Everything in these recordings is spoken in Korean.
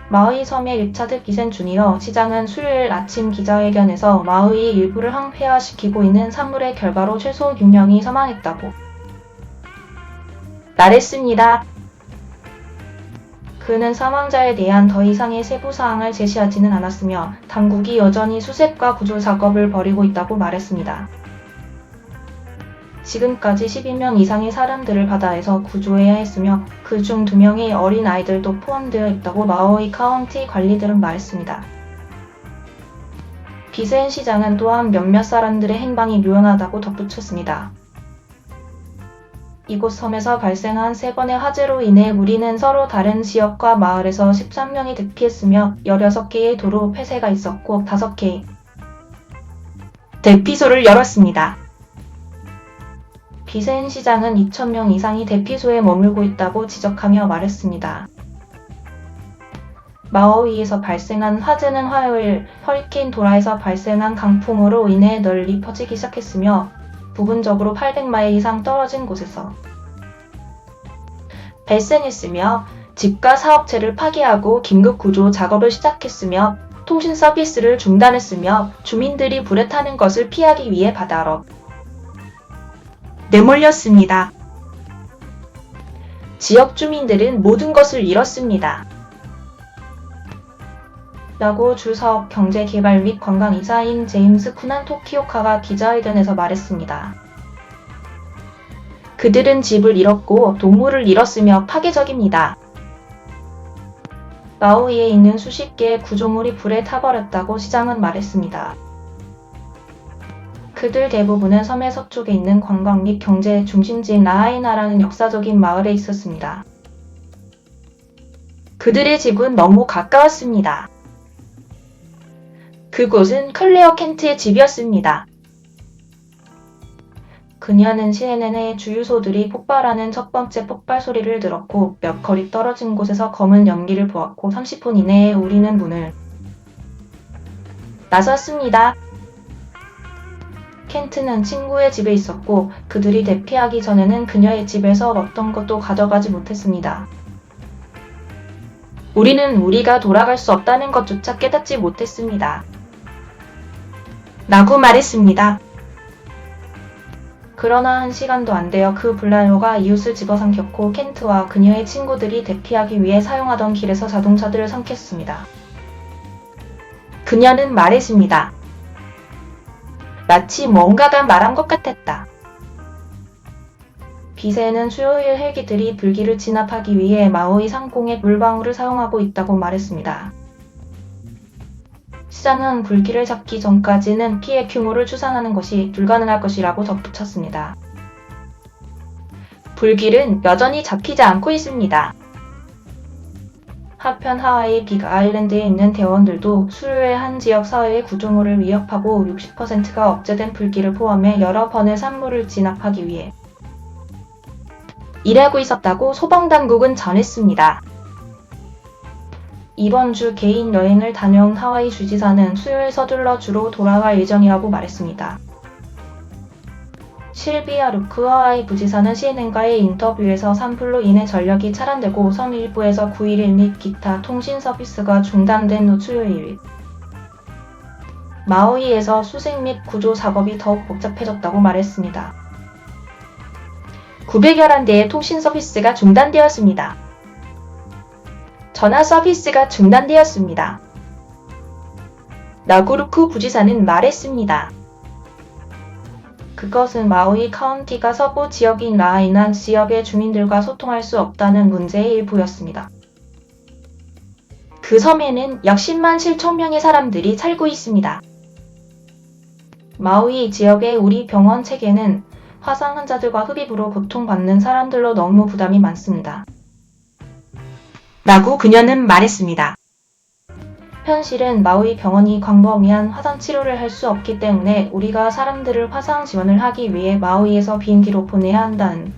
마우이 섬의 리차드 기센 주니어 시장은 수요일 아침 기자회견에서 마우이 일부를 항폐화시키고 있는 산불의 결과로 최소 6명이 사망했다고 말했습니다. 그는 사망자에 대한 더 이상의 세부 사항을 제시하지는 않았으며 당국이 여전히 수색과 구조 작업을 벌이고 있다고 말했습니다. 지금까지 12명 이상의 사람들을 바다에서 구조해야 했으며 그중 2명의 어린 아이들도 포함되어 있다고 마우이 카운티 관리들은 말했습니다. 비센 시장은 또한 몇몇 사람들의 행방이 묘연하다고 덧붙였습니다. 이곳 섬에서 발생한 3번의 화재로 인해 우리는 서로 다른 지역과 마을에서 13명이 대피했으며 16개의 도로 폐쇄가 있었고 5개의 대피소를 열었습니다. 비센 시장은 2,000명 이상이 대피소에 머물고 있다고 지적하며 말했습니다. 마우이에서 발생한 화재는 화요일 허리케인 도라에서 발생한 강풍으로 인해 널리 퍼지기 시작했으며 부분적으로 800마일 이상 떨어진 곳에서 발생했으며 집과 사업체를 파괴하고 긴급 구조 작업을 시작했으며 통신 서비스를 중단했으며 주민들이 불에 타는 것을 피하기 위해 바다로 내몰렸습니다. 지역 주민들은 모든 것을 잃었습니다. 라고 주사업 경제개발 및 관광이사인 제임스 쿠난 토키오카가 기자회견에서 말했습니다. 그들은 집을 잃었고 동물을 잃었으며 파괴적입니다. 마우이에 있는 수십 개의 구조물이 불에 타버렸다고 시장은 말했습니다. 그들 대부분은 섬의 서쪽에 있는 관광 및 경제 중심지인 라하이나라는 역사적인 마을에 있었습니다. 그들의 집은 너무 가까웠습니다. 그곳은 클레어 켄트의 집이었습니다. 그녀는 CNN의 주유소들이 폭발하는 첫 번째 폭발 소리를 들었고 몇 거리 떨어진 곳에서 검은 연기를 보았고 30분 이내에 우리는 문을 나섰습니다. 켄트는 친구의 집에 있었고 그들이 대피하기 전에는 그녀의 집에서 어떤 것도 가져가지 못했습니다. 우리는 우리가 돌아갈 수 없다는 것조차 깨닫지 못했습니다. 라고 말했습니다. 그러나 1시간도 안 되어 그 불난로가 이웃을 집어삼켰고 켄트와 그녀의 친구들이 대피하기 위해 사용하던 길에서 자동차들을 삼켰습니다. 그녀는 말했습니다. 마치 뭔가가 말한 것 같았다. 비세는 수요일 헬기들이 불길을 진압하기 위해 마우이 상공의 물방울을 사용하고 있다고 말했습니다. 시장은 불길을 잡기 전까지는 피해 규모를 추산하는 것이 불가능할 것이라고 덧붙였습니다. 불길은 여전히 잡히지 않고 있습니다. 한편 하와이 빅 아일랜드에 있는 대원들도 수요일 한 지역 사회의 구조물을 위협하고 60%가 억제된 불길을 포함해 여러 번의 산물을 진압하기 위해 일하고 있었다고 소방당국은 전했습니다. 이번 주 개인 여행을 다녀온 하와이 주지사는 수요일 서둘러 주로 돌아갈 예정이라고 말했습니다. 실비아 루크 하와이 부지사는 CNN과의 인터뷰에서 산불로 인해 전력이 차단되고 섬 일부에서 911 및 기타 통신 서비스가 중단된 후 수요일 마우이에서 수색 및 구조 작업이 더욱 복잡해졌다고 말했습니다. 911대의 통신 서비스가 중단되었습니다. 전화 서비스가 중단되었습니다. 나구루쿠 부지사는 말했습니다. 그것은 마우이 카운티가 서부 지역인 라하이난 지역의 주민들과 소통할 수 없다는 문제의 일부였습니다. 그 섬에는 약 10만 7천 명의 사람들이 살고 있습니다. 마우이 지역의 우리 병원 체계는 화상 환자들과 흡입으로 고통받는 사람들로 너무 부담이 많습니다. 라고 그녀는 말했습니다. 현실은 마우이 병원이 광범위한 화상 치료를 할 수 없기 때문에 우리가 사람들을 화상 지원을 하기 위해 마우이에서 비행기로 보내야 한다는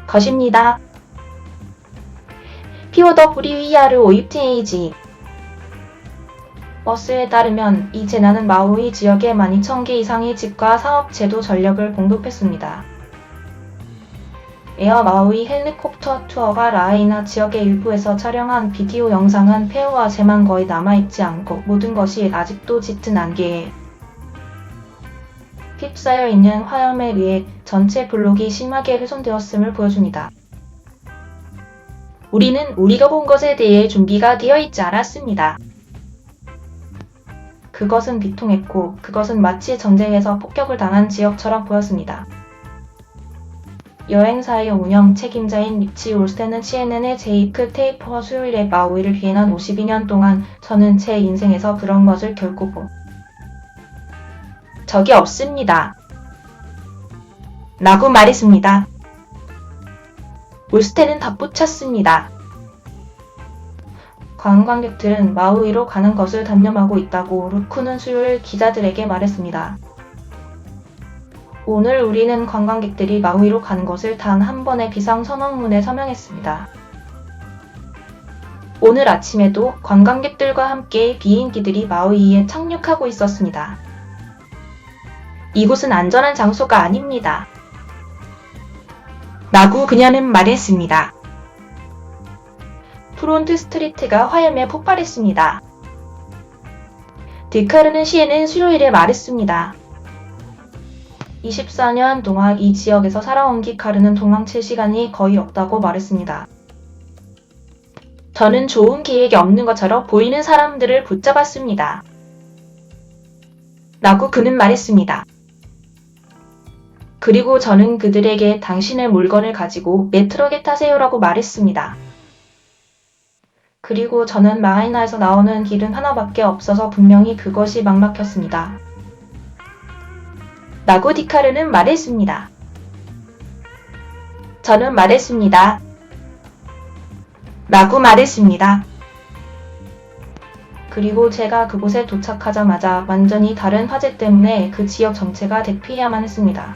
것입니다. 피오더 브리위아르 오입티에이지 버스에 따르면 이 재난은 마우이 지역에 12,000개 이상의 집과 사업체도 전력을 공급했습니다. 에어 마우이 헬리콥터 투어가 라하이나 지역의 일부에서 촬영한 비디오 영상은 폐허와 재만 거의 남아있지 않고 모든 것이 아직도 짙은 안개에 휩싸여 있는 화염에 의해 전체 블록이 심하게 훼손되었음을 보여줍니다. 우리는 우리가 본 것에 대해 준비가 되어 있지 않았습니다. 그것은 비통했고 그것은 마치 전쟁에서 폭격을 당한 지역처럼 보였습니다. 여행사의 운영 책임자인 리치 올스텐은 CNN의 제이크 테이퍼 수요일에 마우이를 비행한 52년 동안 저는 제 인생에서 그런 것을 결코 본 적이 없습니다. 라고 말했습니다. 올스텐은 덧붙였습니다. 관광객들은 마우이로 가는 것을 단념하고 있다고 루크는 수요일 기자들에게 말했습니다. 오늘 우리는 관광객들이 마우이로 가는 것을 단 한 번의 비상선언문에 서명했습니다. 오늘 아침에도 관광객들과 함께 비행기들이 마우이에 착륙하고 있었습니다. 이곳은 안전한 장소가 아닙니다. 라고 그녀는 말했습니다. 프론트 스트리트가 화염에 폭발했습니다. 디카르는 CNN 수요일에 말했습니다. 24년 동안 이 지역에서 살아온 디카르는 도망칠 시간이 거의 없다고 말했습니다. 저는 좋은 계획이 없는 것처럼 보이는 사람들을 붙잡았습니다. 라고 그는 말했습니다. 그리고 저는 그들에게 당신의 물건을 가지고 내 트럭에 타세요라고 말했습니다. 그리고 저는 라하이나에서 나오는 길은 하나밖에 없어서 분명히 그것이 막막했습니다. 라고 디카르는 말했습니다. 저는 말했습니다. 라고 말했습니다. 그리고 제가 그곳에 도착하자마자 완전히 다른 화재 때문에 그 지역 전체가 대피해야만 했습니다.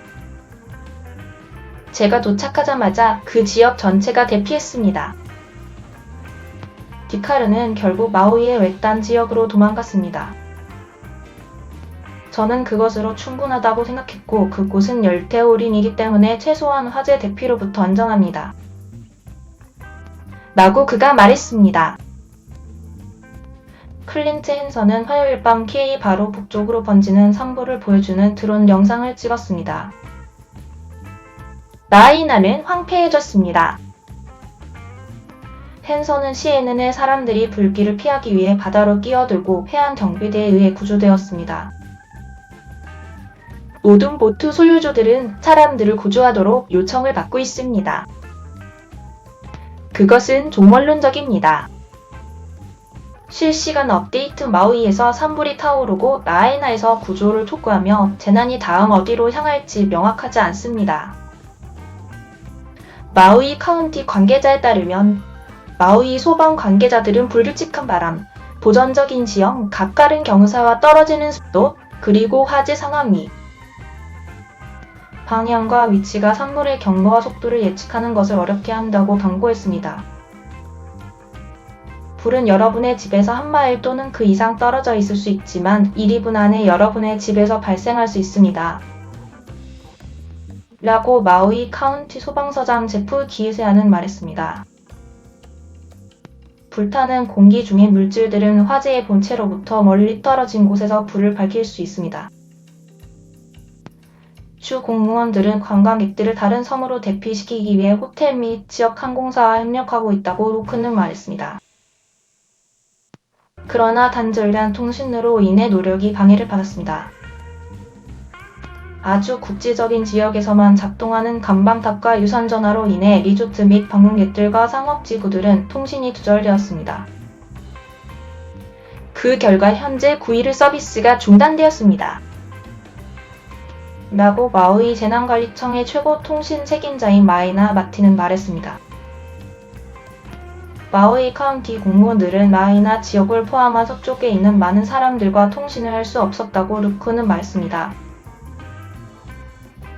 제가 도착하자마자 그 지역 전체가 대피했습니다. 디카르는 결국 마우이의 외딴 지역으로 도망갔습니다. 저는 그것으로 충분하다고 생각했고 그곳은 열대우림이기 때문에 최소한 화재 대피로부터 안전합니다. 라고 그가 말했습니다. 클린트 헨선은 화요일 밤 K 바로 북쪽으로 번지는 산불을 보여주는 드론 영상을 찍었습니다. 라하이나는 황폐해졌습니다. 헨선은 CNN의 사람들이 불길을 피하기 위해 바다로 끼어들고 해안 경비대에 의해 구조되었습니다. 모든 보트 소유주들은 사람들을 구조하도록 요청을 받고 있습니다. 그것은 종말론적입니다. 실시간 업데이트 마우이에서 산불이 타오르고 라하이나에서 구조를 촉구하며 재난이 다음 어디로 향할지 명확하지 않습니다. 마우이 카운티 관계자에 따르면 마우이 소방 관계자들은 불규칙한 바람, 보전적인 지형, 가까른 경사와 떨어지는 습도, 그리고 화재 상황이 방향과 위치가 산불의 경로와 속도를 예측하는 것을 어렵게 한다고 경고했습니다. 불은 여러분의 집에서 한 마일 또는 그 이상 떨어져 있을 수 있지만 1, 2분 안에 여러분의 집에서 발생할 수 있습니다. 라고 마우이 카운티 소방서장 제프 기이세아는 말했습니다. 불타는 공기 중의 물질들은 화재의 본체로부터 멀리 떨어진 곳에서 불을 밝힐 수 있습니다. 주 공무원들은 관광객들을 다른 섬으로 대피시키기 위해 호텔 및 지역 항공사와 협력하고 있다고 루크는 말했습니다. 그러나 단절된 통신으로 인해 노력이 방해를 받았습니다. 아주 국지적인 지역에서만 작동하는 간방탑과 유선전화로 인해 리조트 및 방문객들과 상업지구들은 통신이 두절되었습니다. 그 결과 현재 9일 서비스가 중단되었습니다. 라고 마우이 재난관리청의 최고 통신 책임자인 마이나 마틴은 말했습니다. 마우이 카운티 공무원들은 라하이나 지역을 포함한 서쪽에 있는 많은 사람들과 통신을 할 수 없었다고 루크는 말했습니다.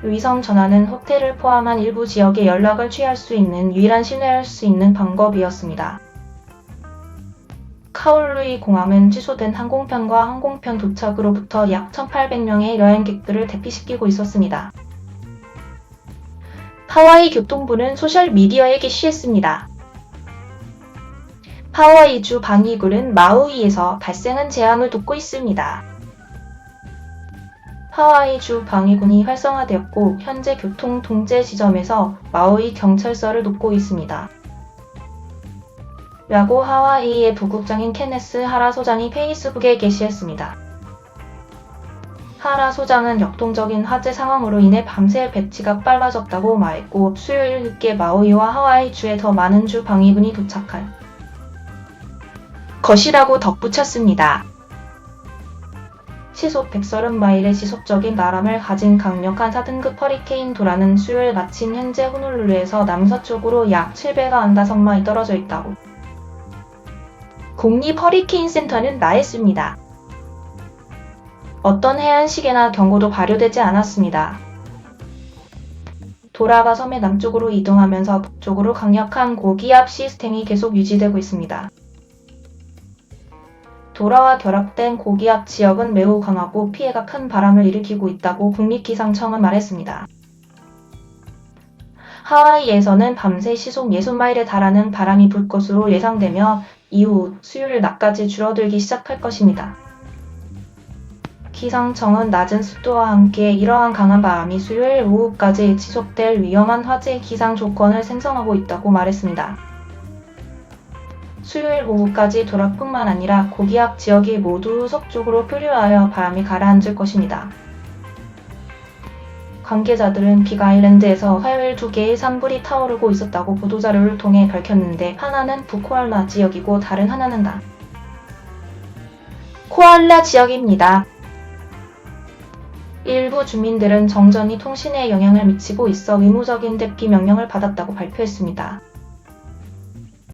위성 전화는 호텔을 포함한 일부 지역에 연락을 취할 수 있는 유일한 신뢰할 수 있는 방법이었습니다. 카울루이 공항은 취소된 항공편과 항공편 도착으로부터 약 1,800명의 여행객들을 대피시키고 있었습니다. 하와이 교통부는 소셜미디어에 게시했습니다. 하와이주 방위군은 마우이에서 발생한 재앙을 돕고 있습니다. 하와이주 방위군이 활성화되었고 현재 교통 통제 지점에서 마우이 경찰서를 돕고 있습니다. 라고 하와이의 부국장인 케네스 하라 소장이 페이스북에 게시했습니다. 하라 소장은 역동적인 화재 상황으로 인해 밤새 배치가 빨라졌다고 말했고 수요일 늦게 마우이와 하와이주에 더 많은 주 방위군이 도착할 것이라고 덧붙였습니다. 시속 130마일의 지속적인 바람을 가진 강력한 4등급 허리케인 도라는 수요일 마침 현재 호놀룰루에서 남서쪽으로 약 700안다선마일 떨어져 있다고 국립 허리케인 센터는 말했습니다. 어떤 해안시계나 경고도 발효되지 않았습니다. 도라가 섬의 남쪽으로 이동하면서 북쪽으로 강력한 고기압 시스템이 계속 유지되고 있습니다. 도라와 결합된 고기압 지역은 매우 강하고 피해가 큰 바람을 일으키고 있다고 국립기상청은 말했습니다. 하와이에서는 밤새 시속 60마일에 달하는 바람이 불 것으로 예상되며 이후 수요일 낮까지 줄어들기 시작할 것입니다. 기상청은 낮은 습도와 함께 이러한 강한 바람이 수요일 오후까지 지속될 위험한 화재 기상 조건을 생성하고 있다고 말했습니다. 수요일 오후까지 도라뿐만 아니라 고기압 지역이 모두 서쪽으로 표류하여 바람이 가라앉을 것입니다. 관계자들은 빅아일랜드에서 화요일 2개의 산불이 타오르고 있었다고 보도자료를 통해 밝혔는데 하나는 북코알라 지역이고 다른 하나는 코알라 지역입니다. 일부 주민들은 정전이 통신에 영향을 미치고 있어 의무적인 대피 명령을 받았다고 발표했습니다.